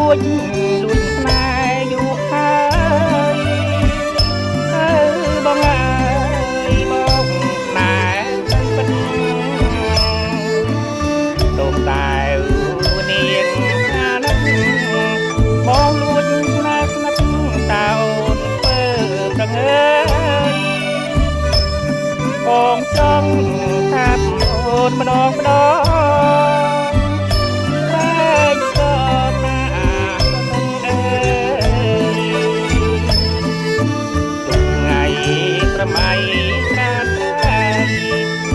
ួចលួចស្នេហ៍យូរហើយបងអើយបងស្នេហ៍ពិតសូមតែនាងអាណិតបងលួចស្នេហ៍ស្និទ្ធតើអូនធ្វើប្រងើយបងចង់ថាអូនម្ដងប្រមៃកានតែ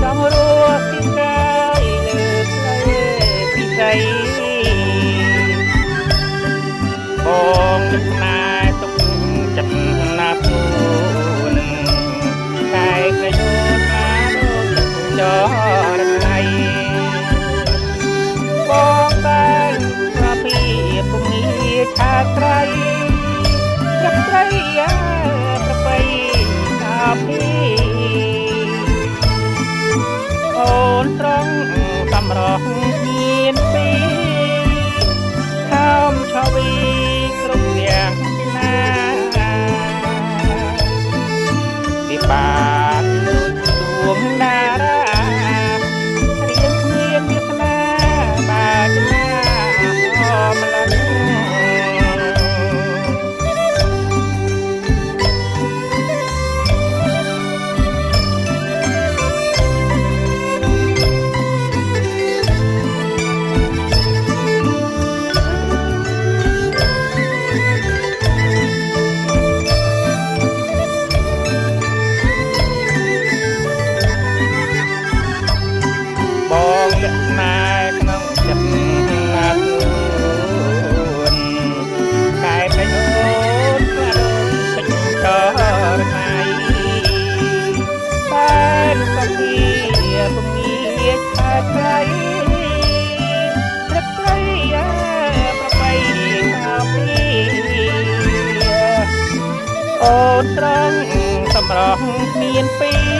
ចង់រស់ទីកាយលើផ្លូវពិសីបងចំណាយទុកចិត្តណាខ្លួនតែប្រយោជន៍ណាដូចចរណៃបងតែប្រពីពុំងាឆាក្រៃប្រព្រៃប្របីអូនត្រង់សម្រស់មានពីខំឆវីគ្រប់យ៉ាងណាពីបានដូចដួងតារារៀងគ្មានវាសនាបាចណាអមឡឹងបងលក្ខណៈក្នុងចិត្តណាខ្លួនតែតែអូនស្លាប់ពេញតរថ្ងៃបានសុខីពុំងាឆាក្រៃព្រឹកព្រៃប្របីកោពីអូនត្រង់សម្រស់មានពី